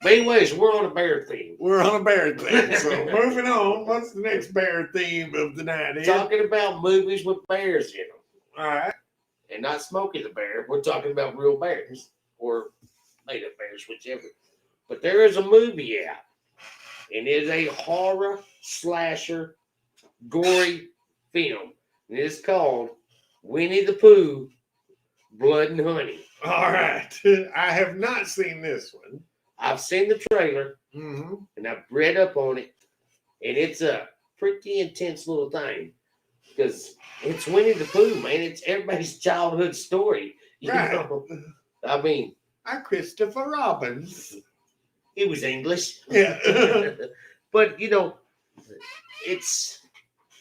But anyways, we're on a bear theme. We're on a bear theme. So moving on, what's the next bear theme of the night? Talking about movies with bears in them. All right. And not Smokey the Bear. We're talking about real bears or made up bears, whichever. But there is a movie out, and it is a horror slasher, gory film. And it's called Winnie the Pooh, Blood and Honey. All right. I have not seen this one. I've seen the trailer, Mm-hmm. and I've read up on it, and it's a pretty intense little thing. Because it's Winnie the Pooh, man. It's everybody's childhood story. You know? I mean, I'm Christopher Robbins. he was English. Yeah. But, you know, it's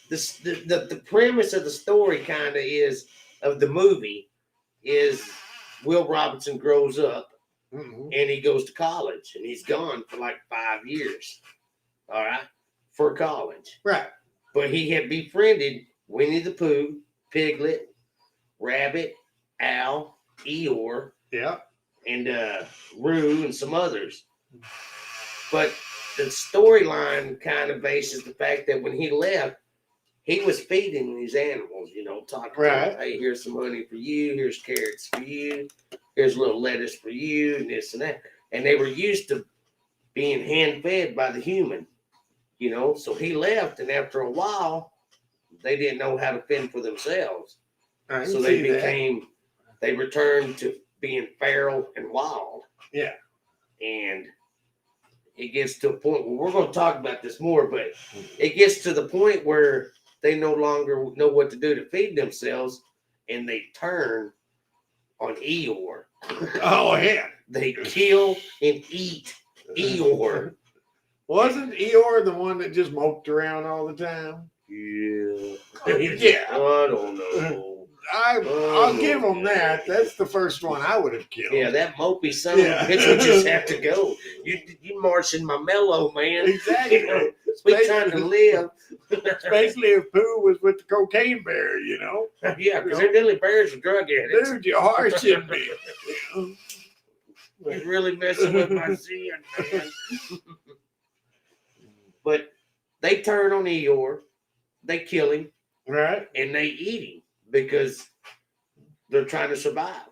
the premise of the story kind of is, of the movie, is Will Robinson grows up Mm-hmm. and he goes to college. And he's gone for like 5 years. All right? For college. Right. But he had befriended Winnie the Pooh, Piglet, Rabbit, Owl, Eeyore, Yeah. and Roo, and some others. But the storyline kind of bases the fact that when he left, he was feeding these animals, you know, talking Right. to them, hey, here's some honey for you, here's carrots for you, here's a little lettuce for you, and this and that. And they were used to being hand-fed by the human, you know. So he left, and after a while, they didn't know how to fend for themselves. So they returned to being feral and wild. Yeah. And it gets to a point where we're going to talk about this more, but it gets to the point where they no longer know what to do to feed themselves, and they turn on Eeyore. Oh, yeah. They kill and eat Eeyore. Wasn't Eeyore the one that just moped around all the time? Yeah. Yeah. I don't know. I'll give him that. That's the first one I would have killed. Yeah, that mopey son of a bitch would just have to go. You marching my mellow, man. Exactly. You know, we trying to live. Especially if Pooh was with the cocaine bear, you know. Yeah, because they're really bears and drug addicts. Dude, your heart should be. You're really messing with my sin, man. But they turn on Eeyore, they kill him, Right. and they eat him because they're trying to survive.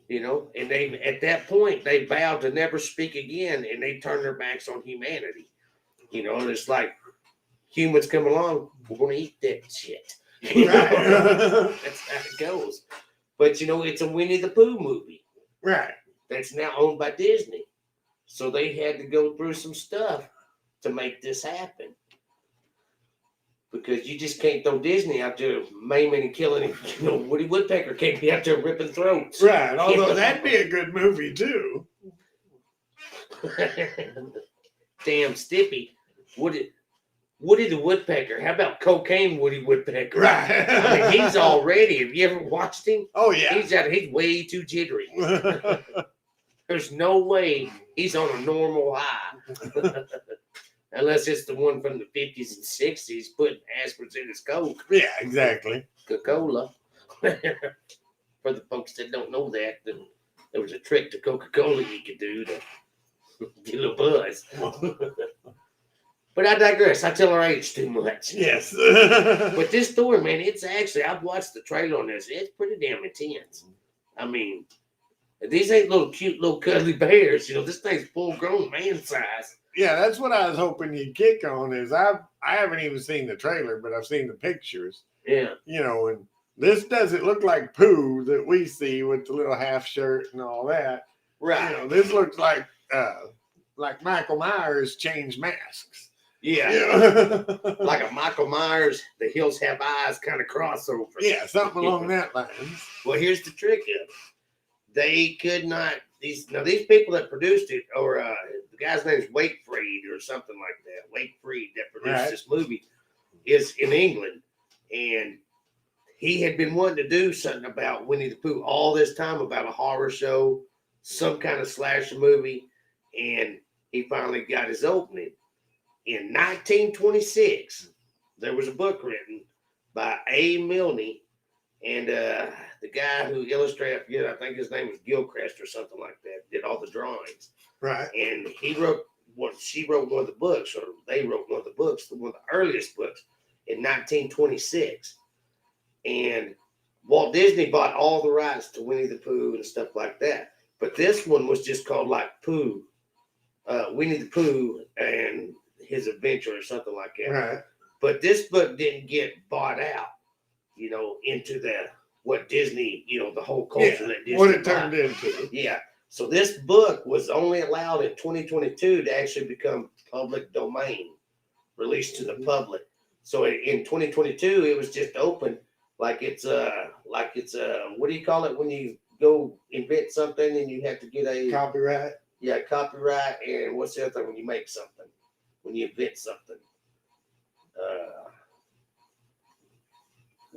You know, and they at that point they vow to never speak again, and they turn their backs on humanity. You know, and it's like humans come along, we're gonna eat that shit. You know? Right. That's how it goes. But you know, it's a Winnie the Pooh movie Right. that's now owned by Disney. So they had to go through some stuff to make this happen. Because you just can't throw Disney out there maiming and killing. You know, Woody Woodpecker can't be out there ripping throats. Right. Although that'd be a good movie too. Damn Stippy. Woody the Woodpecker. How about cocaine Woody Woodpecker? Right. I mean, he's already. Have you ever watched him? Oh yeah. He's way too jittery. There's no way he's on a normal high. Unless it's the one from the 50s and 60s putting aspirins in his Coke. Yeah, exactly. Coca-Cola. For the folks that don't know that, there was a trick to Coca-Cola you could do to get a little buzz. But I digress. I tell our age too much. Yes. But this story, man, it's actually, I've watched the trailer on this. It's pretty damn intense. I mean, these ain't little cute, little cuddly bears. You know, this thing's full-grown man size. Yeah, that's what I was hoping you'd kick on. Is I haven't even seen the trailer, but I've seen the pictures. Yeah. You know, and this doesn't look like Pooh that we see with the little half shirt and all that. Right. You know, this looks like Michael Myers changed masks. Yeah. Yeah. Like a Michael Myers, The Hills Have Eyes kind of crossover. Yeah, something along that lines. Well, here's the trick of it. They could not, these people that produced it, or the guy's name is Wakefried or something like that. Wakefried that produced this movie is in England. And he had been wanting to do something about Winnie the Pooh all this time, about a horror show, some kind of slasher movie. And he finally got his opening. In 1926, there was a book written by A. Milne, And the guy who illustrated, I think his name was Gilchrist or something like that, did all the drawings. Right. And she wrote one of the books, or they wrote one of the books, one of the earliest books in 1926. And Walt Disney bought all the rights to Winnie the Pooh and stuff like that. But this one was just called like Pooh, Winnie the Pooh and His Adventure or something like that. Right. But this book didn't get bought out, into what Disney, the whole culture that Disney what it turned into. Yeah. So this book was only allowed in 2022 to actually become public domain, released to the public. So in 2022, it was just open, like it's what do you call it when you go invent something and you have to get a copyright? Yeah, copyright. And what's the other thing when you make something, when you invent something?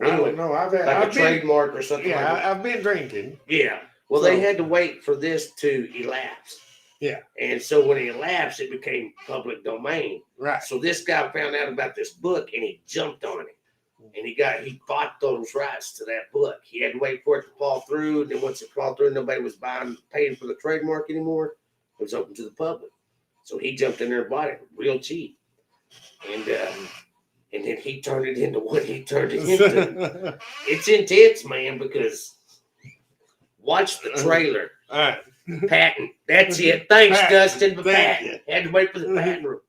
I don't know. I've trademark or something. Yeah, like that. I've been drinking. Yeah. Well, they had to wait for this to elapse. Yeah. And so when it elapsed, it became public domain. Right. So this guy found out about this book and he jumped on it. And he bought those rights to that book. He had to wait for it to fall through. And then once it fall through, nobody was paying for the trademark anymore. It was open to the public. So he jumped in there and bought it real cheap. And then he turned it into what he turned it into. It's intense, man, because watch the trailer. All right. Patent. That's it. Thanks, Patent. Dustin, for Thank patent. Had to wait for the patent room.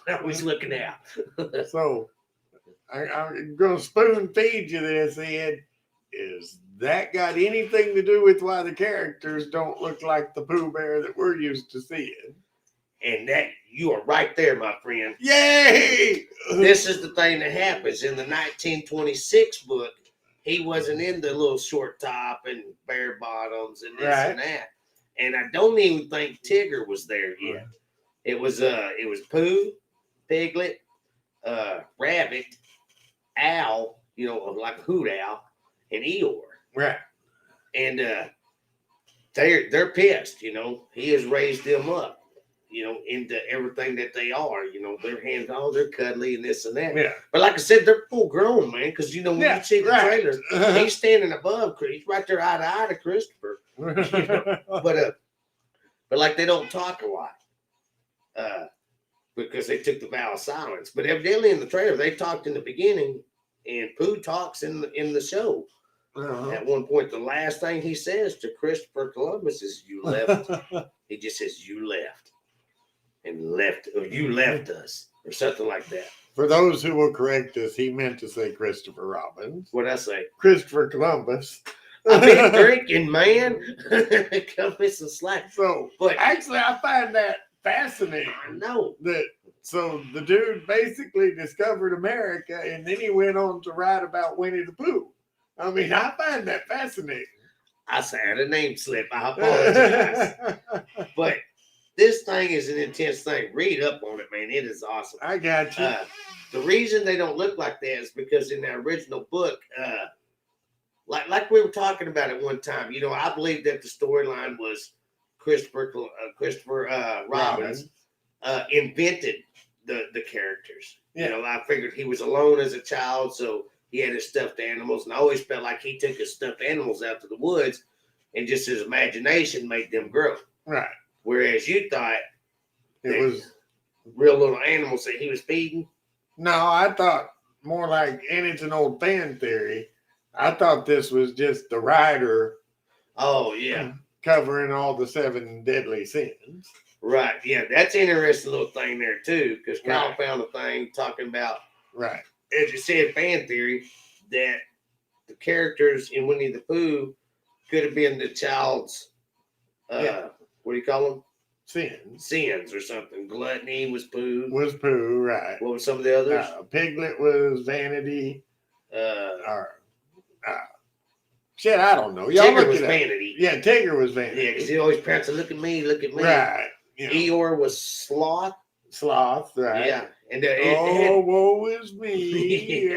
I was looking out. So I'm going to spoon feed you this, Ed. Is that got anything to do with why the characters don't look like the Pooh Bear that we're used to seeing? And that you are right there, my friend. Yay! This is the thing that happens in the 1926 book. He wasn't in the little short top and bare bottoms and this and that. And I don't even think Tigger was there yet. It was Pooh, Piglet, Rabbit, Owl, like a hoot owl, and Eeyore. Right. And they're pissed, He has raised them up, into everything that they are, their hands, they're cuddly and this and that. Yeah. But like I said, they're full grown, man, because when you see the trailer, he's standing above, he's right there eye to eye to Christopher. But like they don't talk a lot. Because they took the vow of silence. But evidently in the trailer, they talked in the beginning, and Pooh talks in the show. At one point, the last thing he says to Christopher Columbus is, "You left." He just says, "You left," and left, or "You left us," or something like that. For those who will correct us, he meant to say Christopher Robbins. What'd I say? Christopher Columbus. I've been drinking, man. Cut me some slack. So, but actually, I find that fascinating. I know that. So the dude basically discovered America, and then he went on to write about Winnie the Pooh. I mean, I find that fascinating. I had a name slip. I apologize. But this thing is an intense thing. Read up on it, man. It is awesome. I got you. The reason they don't look like that is because in the original book, like we were talking about at one time, I believe that the storyline was Christopher Robbins invented the characters. Yeah. I figured he was alone as a child, so he had his stuffed animals, and I always felt like he took his stuffed animals out to the woods, and just his imagination made them grow. Right. Whereas you thought it was real little animals that he was feeding. No, I thought more like, and it's an old fan theory, I thought this was just the writer. Oh, yeah. Covering all the 7 deadly sins. Right. Yeah, that's an interesting little thing there, too, because Kyle found a thing talking about, as you said, fan theory, that the characters in Winnie the Pooh could have been the child's, what do you call them? Sins or something. Gluttony was Pooh. Right. What were some of the others? Piglet was vanity. Shit, I don't know. Y'all Tigger was vanity. Yeah, Tigger was vanity. Yeah, because he always pranced, look at me, look at me. Right. Eeyore was sloth. Right. Yeah. And woe is me.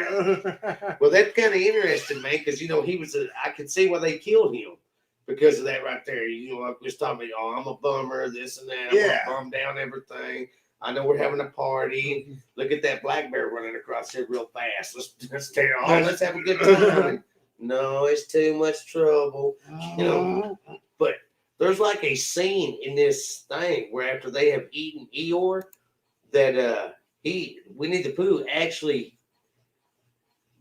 Well, that's kind of interesting, man, because, he was I could see why they killed him because of that right there. I was talking about, I'm a bummer, this and that. I'm going to bum down everything. I know we're having a party. Look at that black bear running across here real fast. Let's have a good time. No, it's too much trouble. You know, but there's like a scene in this thing where after they have eaten Eeyore, that Winnie the Pooh actually,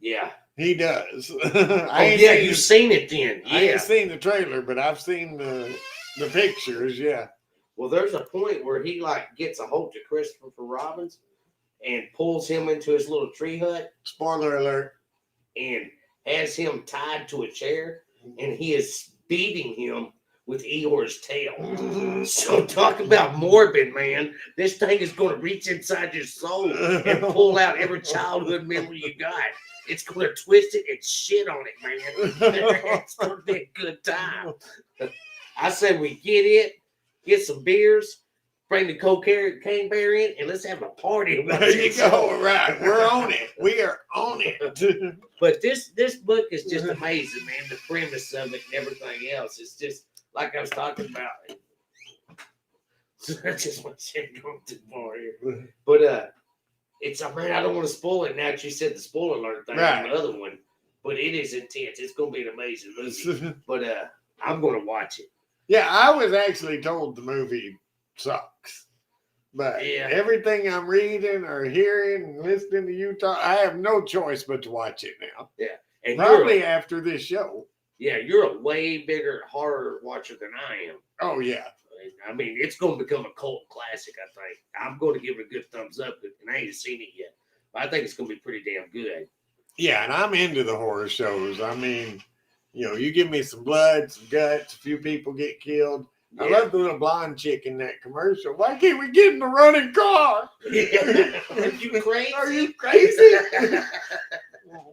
yeah. He does. You've seen it then. Yeah. I ain't seen the trailer, but I've seen the pictures. Yeah. Well, there's a point where he like gets a hold to Christopher Robbins and pulls him into his little tree hut. Spoiler alert. And has him tied to a chair, and he is beating him with Eeyore's tail. So talk about morbid, man. This thing is going to reach inside your soul and pull out every childhood memory you got. It's going to twist it and shit on it, man. It's going to be a good time. I said we get some beers, bring the cocaine bear in, and let's have a party. There you go. Right. We're on it. We are on it. But this book is just amazing, man. The premise of it and everything else. It's just like I was talking about. So that's just what shit going too far here. But it's man, I don't want to spoil it now that you said the spoiler alert thing on the other one. But it is intense. It's gonna be an amazing movie. But I'm gonna watch it. Yeah, I was actually told the movie sucks. But everything I'm reading or hearing and listening to you talk, I have no choice but to watch it now. Yeah. And probably after this show. Yeah, you're a way bigger horror watcher than I am. Oh, yeah. I mean, it's going to become a cult classic, I think. I'm going to give it a good thumbs up, and I ain't seen it yet. But I think it's going to be pretty damn good. Yeah, and I'm into the horror shows. I mean, you know, you give me some blood, some guts, a few people get killed. Yeah. I love the little blonde chick in that commercial. Why can't we get in the running car? Are you crazy? Are you crazy?